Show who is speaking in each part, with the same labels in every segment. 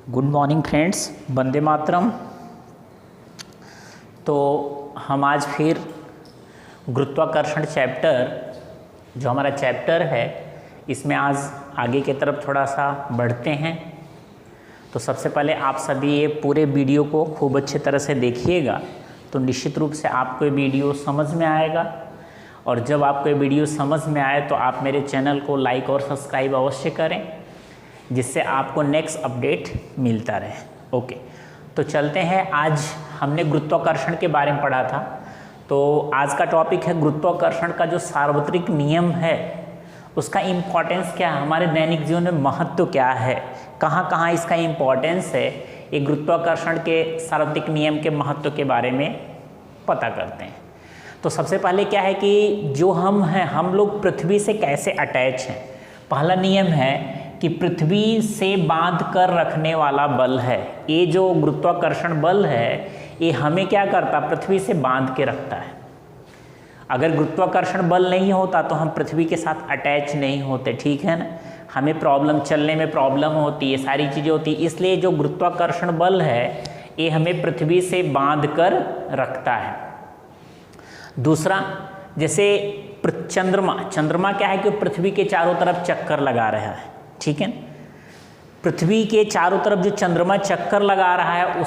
Speaker 1: Good morning friends, Vande Mataram. तो हम आज फिर गुरुत्वाकर्षण चैप्टर, जो हमारा चैप्टर है, इसमें आज आगे की तरफ थोड़ा सा बढ़ते हैं। तो सबसे पहले आप सभी ये पूरे वीडियो को खूब अच्छी तरह से देखिएगा, तो निश्चित रूप से आपको ये वीडियो समझ में आएगा। और जब आपको ये वीडियो समझ में आए तो आप मेरे चैनल को लाइक और सब्सक्राइब अवश्य करें, जिससे आपको नेक्स्ट अपडेट मिलता रहे। ओके, तो चलते हैं। आज हमने गुरुत्वाकर्षण के बारे में पढ़ा था, तो आज का टॉपिक है गुरुत्वाकर्षण का जो सार्वत्रिक नियम है उसका इम्पोर्टेंस क्या है, हमारे दैनिक जीवन में महत्व क्या है, कहाँ कहाँ इसका इम्पोर्टेंस है। ये गुरुत्वाकर्षण के सार्वत्रिक नियम के महत्व के बारे में पता करते हैं। तो सबसे पहले क्या है कि जो हम हैं, हम लोग पृथ्वी से कैसे अटैच हैं। पहला नियम है कि पृथ्वी से बांध कर रखने वाला बल है। ये जो गुरुत्वाकर्षण बल है ये हमें क्या करता, पृथ्वी से बांध के रखता है। अगर गुरुत्वाकर्षण बल नहीं होता तो हम पृथ्वी के साथ अटैच नहीं होते, ठीक है ना। हमें प्रॉब्लम, चलने में प्रॉब्लम होती है, सारी चीज़ें होती है। इसलिए जो गुरुत्वाकर्षण बल है ये हमें पृथ्वी से बांध कर रखता है। दूसरा, जैसे चंद्रमा क्या है कि पृथ्वी के चारों तरफ चक्कर लगा रहा है, ठीक है। पृथ्वी के चारों तरफ जो चंद्रमा चक्कर लगा रहा है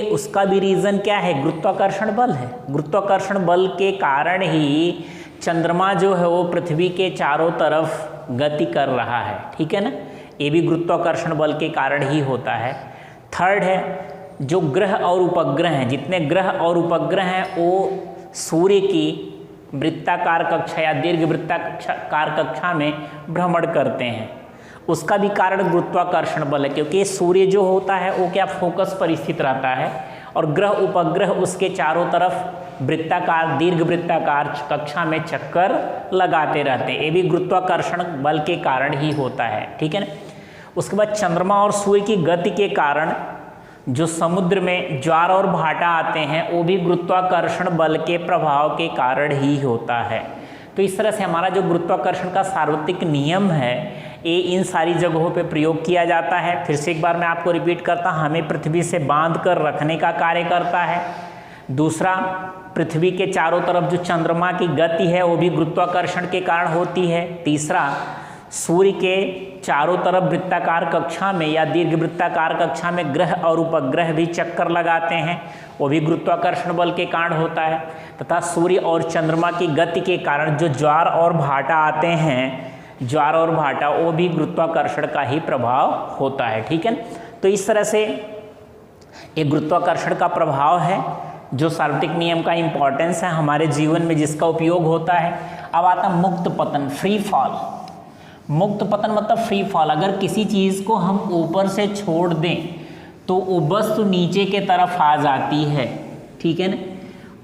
Speaker 1: उसका भी रीज़न क्या है, गुरुत्वाकर्षण बल है। गुरुत्वाकर्षण बल के कारण ही चंद्रमा जो है वो पृथ्वी के चारों तरफ गति कर रहा है, ठीक है ना। ये भी गुरुत्वाकर्षण बल के कारण ही होता है। थर्ड है, जो ग्रह और उपग्रह हैं, जितने ग्रह और उपग्रह हैं वो सूर्य की वृत्ताकार कक्षा या दीर्घ वृत्ताकार कक्षा में भ्रमण करते हैं, उसका भी कारण गुरुत्वाकर्षण बल है। क्योंकि सूर्य जो होता है वो क्या, फोकस पर स्थित रहता है, और ग्रह उपग्रह उसके चारों तरफ वृत्ताकार, दीर्घ वृत्ताकार कक्षा में चक्कर लगाते रहते हैं। ये भी गुरुत्वाकर्षण बल के कारण ही होता है, ठीक है ना। उसके बाद चंद्रमा और सूर्य की गति के कारण जो समुद्र में ज्वार और भाटा आते हैं वो भी गुरुत्वाकर्षण बल के प्रभाव के कारण ही होता है। तो इस तरह से हमारा जो गुरुत्वाकर्षण का सार्वत्रिक नियम है ये इन सारी जगहों पे प्रयोग किया जाता है। फिर से एक बार मैं आपको रिपीट करता हूँ, हमें पृथ्वी से बांध कर रखने का कार्य करता है। दूसरा, पृथ्वी के चारों तरफ जो चंद्रमा की गति है वो भी गुरुत्वाकर्षण के कारण होती है। तीसरा, सूर्य के चारों तरफ वृत्ताकार कक्षा में या दीर्घ वृत्ताकार कक्षा में ग्रह और उपग्रह भी चक्कर लगाते हैं, वो भी गुरुत्वाकर्षण बल के कारण होता है। तथा सूर्य और चंद्रमा की गति के कारण जो ज्वार और भाटा आते हैं, ज्वार और भाटा, वो भी गुरुत्वाकर्षण का ही प्रभाव होता है, ठीक है। तो इस तरह से एक गुरुत्वाकर्षण का प्रभाव है जो सार्वत्रिक नियम का इम्पोर्टेंस है हमारे जीवन में, जिसका उपयोग होता है। अब आता मुक्त पतन, फ्री फॉल। मुक्त पतन मतलब फ्री फॉल। अगर किसी चीज़ को हम ऊपर से छोड़ दें तो वो वस्तु नीचे के तरफ आ जाती है, ठीक है ना।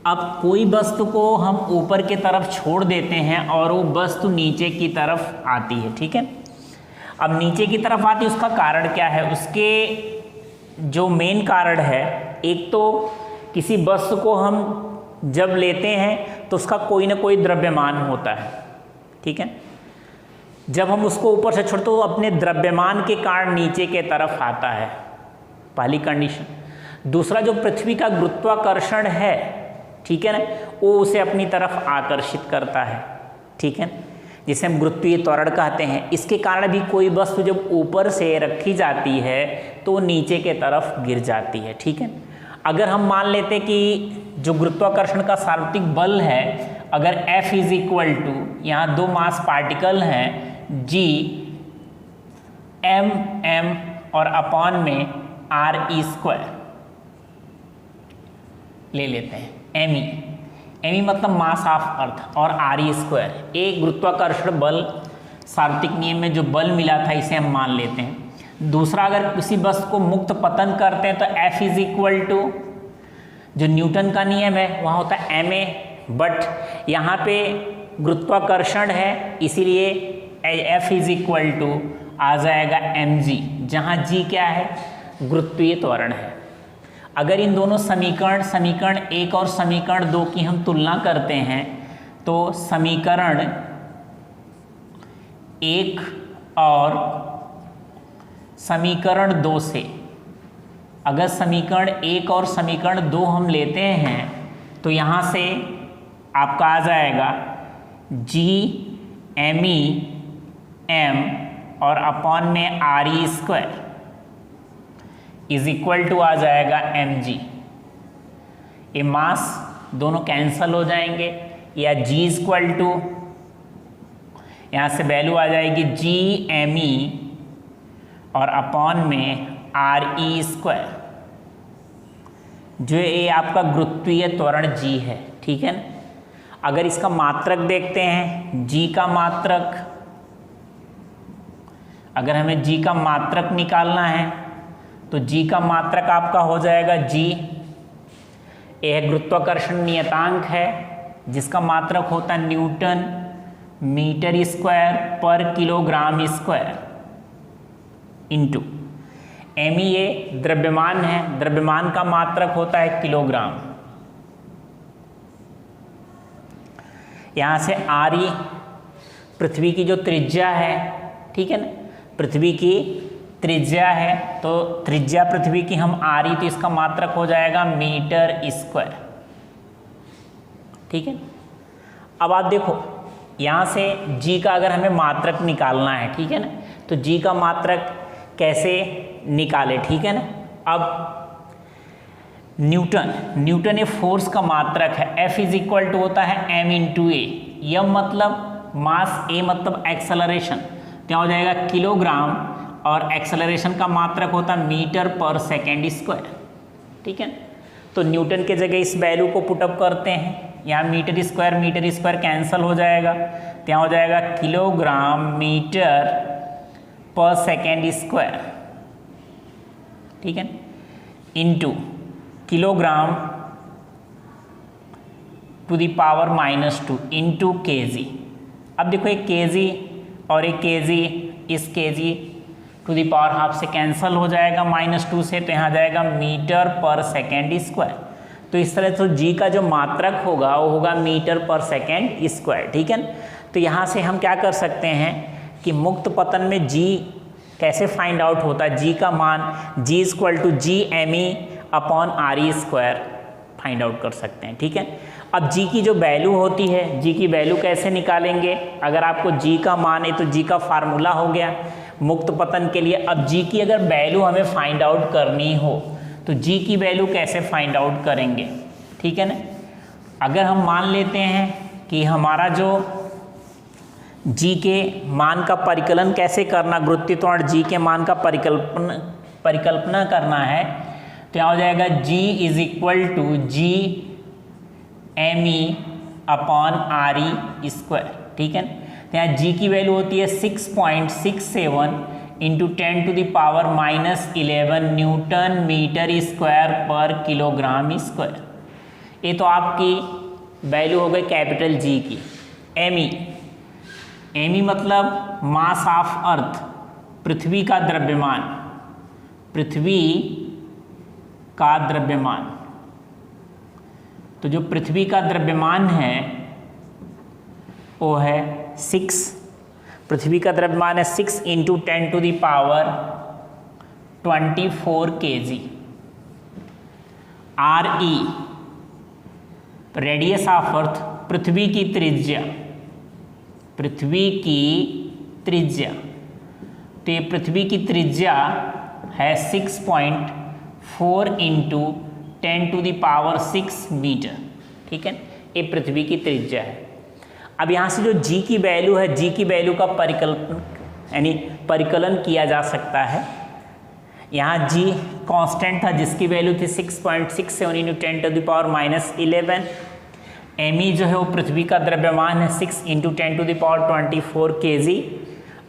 Speaker 1: अब कोई वस्तु को हम ऊपर की तरफ छोड़ देते हैं और वो वस्तु नीचे की तरफ आती है, ठीक है। अब नीचे की तरफ आती है, उसका कारण क्या है, उसके जो मेन कारण है, एक तो किसी वस्तु को हम जब लेते हैं तो उसका कोई ना कोई द्रव्यमान होता है, ठीक है। जब हम उसको ऊपर से छोड़ते तो अपने द्रव्यमान के कारण नीचे के तरफ आता है, पहली कंडीशन। दूसरा, जो पृथ्वी का गुरुत्वाकर्षण है, ठीक है ना, वो उसे अपनी तरफ आकर्षित करता है, ठीक है, जिसे हम गुरुत्वीय त्वरण कहते हैं। इसके कारण भी कोई वस्तु जब ऊपर से रखी जाती है तो वो नीचे के तरफ गिर जाती है, ठीक है। अगर हम मान लेते कि जो गुरुत्वाकर्षण का सार्वत्रिक बल है, अगर F इज इक्वल टू, यहाँ दो मास पार्टिकल हैं G m और अपॉन में r² ले लेते हैं, me मतलब मास ऑफ अर्थ, और re²। एक गुरुत्वाकर्षण बल सार्वत्रिक नियम में जो बल मिला था इसे हम मान लेते हैं। दूसरा, अगर किसी वस्तु को मुक्त पतन करते हैं तो F इज इक्वल टू, जो न्यूटन का नियम है वहाँ होता है ma, बट यहाँ पे गुरुत्वाकर्षण है इसीलिए F इज इक्वल टू आ जाएगा mg, जहाँ g क्या है, गुरुत्वीय त्वरण है। अगर इन दोनों समीकरण 1 और समीकरण 2 की हम तुलना करते हैं तो समीकरण 1 और समीकरण 2 से अगर समीकरण 1 और समीकरण 2 हम लेते हैं तो यहाँ से आपका आ जाएगा जी एम ई एम और अपॉन में R E square is equal to आ जाएगा एम जी। ये मास दोनों कैंसल हो जाएंगे, या जी इज इक्वल टू, यहाँ से वैल्यू आ जाएगी जी एम ई और अपॉन में आर ई स्क्वायर, जो ये आपका गुरुत्वीय त्वरण जी है, ठीक है ना। अगर इसका मात्रक देखते हैं, जी का मात्रक, अगर हमें जी का मात्रक निकालना है तो जी का मात्रक आपका हो जाएगा जी, यह गुरुत्वाकर्षण नियतांक है जिसका मात्रक होता है newton metre square per kilogram square into M E A द्रव्यमान है, द्रव्यमान का मात्रक होता है किलोग्राम। यहाँ से आर ई पृथ्वी की जो त्रिज्या है, ठीक है ना, पृथ्वी की त्रिज्या है, तो त्रिज्या पृथ्वी की हम आर ई, तो इसका मात्रक हो जाएगा मीटर स्क्वायर, ठीक है। अब आप देखो यहाँ से जी का अगर हमें मात्रक निकालना है, ठीक है ना, तो जी का मात्रक कैसे निकाले, ठीक है ना। अब न्यूटन ये फोर्स का मात्रक है, F इज इक्वल टू होता है m इंटू ए, यम मतलब मास, ए मतलब एक्सेलरेशन, क्या हो जाएगा किलोग्राम, और एक्सेलरेशन का मात्रक होता है मीटर पर सेकेंड स्क्वायर, ठीक है। तो न्यूटन के जगह इस वैल्यू को पुटअप करते हैं, यहाँ मीटर स्क्वायर कैंसिल हो जाएगा, तो यहाँ हो जाएगा kilogram metre per second square, ठीक है, into kilogram to the power -2 into KG. अब देखो एक केजी और एक केजी, इस KG to the power half से कैंसिल हो जाएगा -2 से, तो यहाँ जाएगा मीटर पर सेकेंड स्क्वायर। तो इस तरह से जी का जो मात्रक होगा वो होगा मीटर पर सेकेंड स्क्वायर, ठीक है। तो यहाँ से हम क्या कर सकते हैं कि मुक्त पतन में जी कैसे फाइंड आउट होता है, जी का मान G equal to G M E upon R E square find out कर सकते हैं, ठीक है। अब जी की जो वैल्यू होती है, जी की वैल्यू कैसे निकालेंगे, अगर आपको जी का मान है तो जी का फार्मूला हो गया मुक्त पतन के लिए। अब जी की अगर वैल्यू हमें फाइंड आउट करनी हो तो जी की वैल्यू कैसे फाइंड आउट करेंगे, ठीक है ना। अगर हम मान लेते हैं कि हमारा जो जी के मान का परिकलन कैसे करना, गुरुत्वीय त्वरण जी के मान का परिकल्पना करना है, तो यहाँ हो जाएगा G is equal to G M E upon R E square, ठीक है। तो यहाँ जी की वैल्यू होती है 6.67 into 10 to the power -11 newton metre square per kilogram square. ये तो आपकी वैल्यू हो गई कैपिटल जी की। एम ई मतलब मास ऑफ अर्थ, पृथ्वी का द्रव्यमान, पृथ्वी का द्रव्यमान। तो जो पृथ्वी का द्रव्यमान है वो है 6, पृथ्वी का द्रव्यमान है 6 into 10 to the power 24 kg। R E radius of earth, पृथ्वी की त्रिज्या, पृथ्वी की त्रिज्या, तो ये पृथ्वी की त्रिज्या है 6.4 इंटू 10 टू द पावर 6 मीटर, ठीक है। ये पृथ्वी की त्रिज्या है। अब यहाँ से जो जी की वैल्यू है, जी की वैल्यू का परिकलन किया जा सकता है। यहाँ जी कांस्टेंट था जिसकी वैल्यू थी 6.67 into 10 to the power -11। M E जो है वो पृथ्वी का द्रव्यमान है 6 into 10 to the power 24 kg,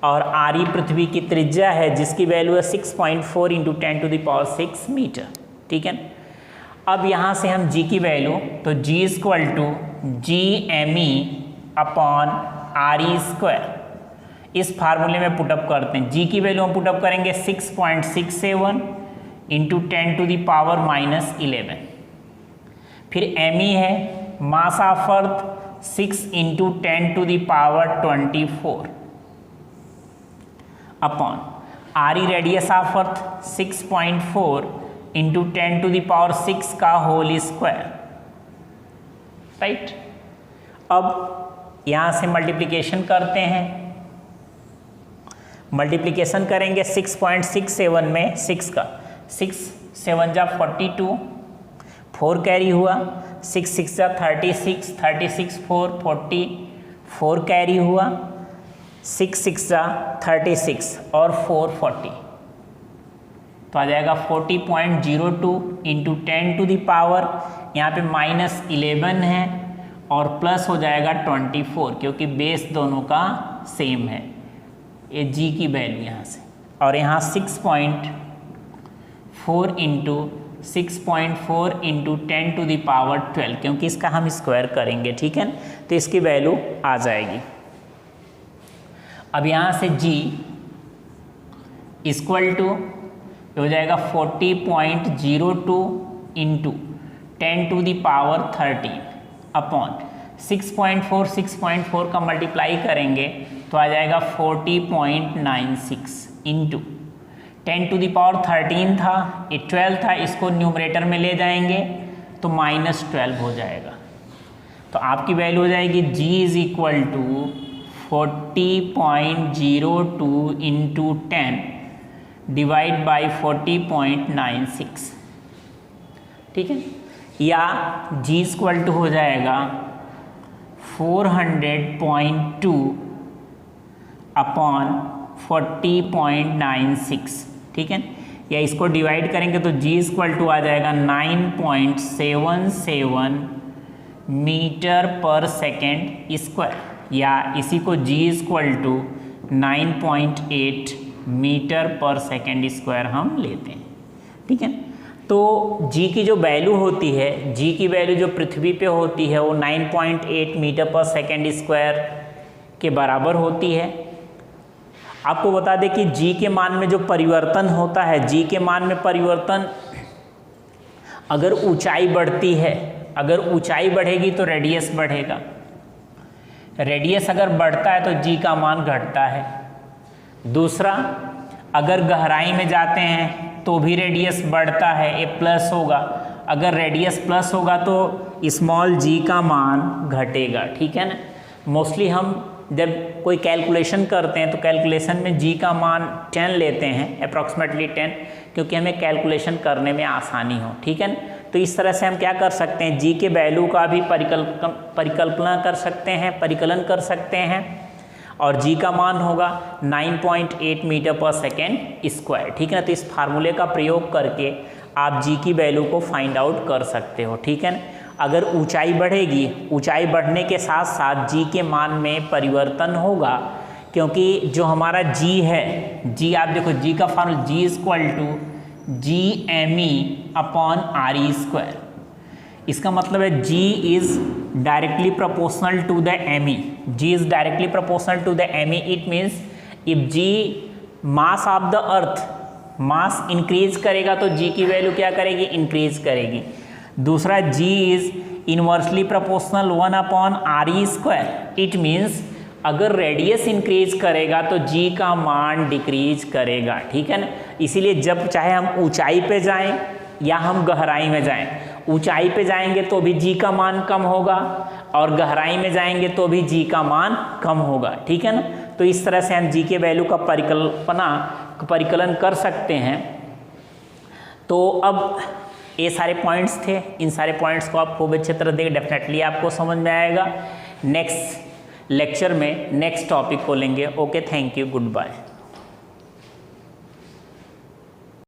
Speaker 1: और आर ई पृथ्वी की त्रिज्या है जिसकी वैल्यू है 6.4 इंटू 10 टू द पावर 6 मीटर, ठीक है। अब यहाँ से हम जी की वैल्यू, तो G equal to G M E upon R E square, इस फार्मूले में पुटअप करते हैं। जी की वैल्यू हम पुटअप करेंगे 6.67 इंटू 10 टू द पावर -11। फिर एम ई है mass of earth 6 into 10 to the power 24 upon R E radius of earth 6.4 into 10⁶ का होल स्क्वायर, राइट। अब यहाँ से मल्टीप्लिकेशन करते हैं, मल्टीप्लिकेशन करेंगे 6.67 में 6 का, 6 7 जा 42, 4 कैरी हुआ, 6 6 जा 36, 36 4 44 कैरी हुआ, 6 6 जा 36 और 4 40, तो आ जाएगा 40.02 इंटू 10⁻, यहाँ पे -11 है और प्लस हो जाएगा 24, क्योंकि बेस दोनों का सेम है, ये जी की वैल्यू यहाँ से, और यहाँ 6.4 इंटू 6.4 इंटू 10⁻12, क्योंकि इसका हम स्क्वायर करेंगे, ठीक है, तो इसकी वैल्यू आ जाएगी। अब यहाँ से g इक्वल टू हो जाएगा 40.02 इंटू 10⁻13 अपॉन 6.4 का मल्टीप्लाई करेंगे तो आ जाएगा 40.96 इंटू 10⁻13 था, ये 12 था, इसको न्यूमरेटर में ले जाएंगे तो -12 हो जाएगा। तो आपकी वैल्यू हो जाएगी g is equal to 40.02 into 10 divide by 40.96, ठीक है, या g इक्वल टू हो जाएगा 400.2 अपॉन 40.96, ठीक है, या इसको डिवाइड करेंगे तो g इक्वल टू आ जाएगा 9.77 मीटर पर सेकेंड स्क्वायर, या इसी को g equal to 9.8 metre per second square हम लेते हैं, ठीक है। तो g की जो वैल्यू होती है, g की वैल्यू जो पृथ्वी पे होती है वो 9.8 मीटर पर सेकेंड स्क्वायर के बराबर होती है। आपको बता दें कि g के मान में जो परिवर्तन होता है, g के मान में परिवर्तन अगर ऊंचाई बढ़ती है, अगर ऊंचाई बढ़ेगी तो रेडियस बढ़ेगा, रेडियस अगर बढ़ता है तो g का मान घटता है। दूसरा, अगर गहराई में जाते हैं तो भी रेडियस बढ़ता है, ये प्लस होगा, अगर रेडियस प्लस होगा तो स्मॉल g का मान घटेगा, ठीक है ना। मोस्टली हम जब कोई कैलकुलेशन करते हैं तो कैलकुलेशन में g का मान 10 लेते हैं, अप्रॉक्सीमेटली 10, क्योंकि हमें कैलकुलेशन करने में आसानी हो, ठीक है ना। तो इस तरह से हम क्या कर सकते हैं, g के वैल्यू का भी परिकल्पना कर सकते हैं, परिकलन कर सकते हैं, और g का मान होगा 9.8 मीटर पर सेकेंड स्क्वायर, ठीक है ना। तो इस फार्मूले का प्रयोग करके आप g की वैल्यू को फाइंड आउट कर सकते हो, ठीक है ना। अगर ऊंचाई बढ़ेगी, ऊंचाई बढ़ने के साथ साथ g के मान में परिवर्तन होगा, क्योंकि जो हमारा g है, g आप देखो g का formula g equal to GME upon RE square, इसका मतलब है g is directly proportional to the ME, g is directly proportional to the ME। It means if g mass of the earth, mass increase करेगा तो g की value क्या करेगी, increase करेगी। दूसरा, g is inversely proportional 1 upon RE square, it means अगर radius increase करेगा तो g का मान डिक्रीज करेगा, ठीक है ना। इसीलिए जब चाहे हम ऊंचाई पे जाएं या हम गहराई में जाएं, ऊंचाई पे जाएंगे तो भी g का मान कम होगा और गहराई में जाएंगे तो भी g का मान कम होगा, ठीक है ना। तो इस तरह से हम g के वैल्यू का परिकलन कर सकते हैं। तो अब ये सारे पॉइंट्स थे, इन सारे पॉइंट्स को आप खूब अच्छी तरह देख, डेफिनेटली आपको समझ में आएगा। नेक्स्ट लेक्चर में नेक्स्ट टॉपिक को लेंगे। Okay, thank you, good bye.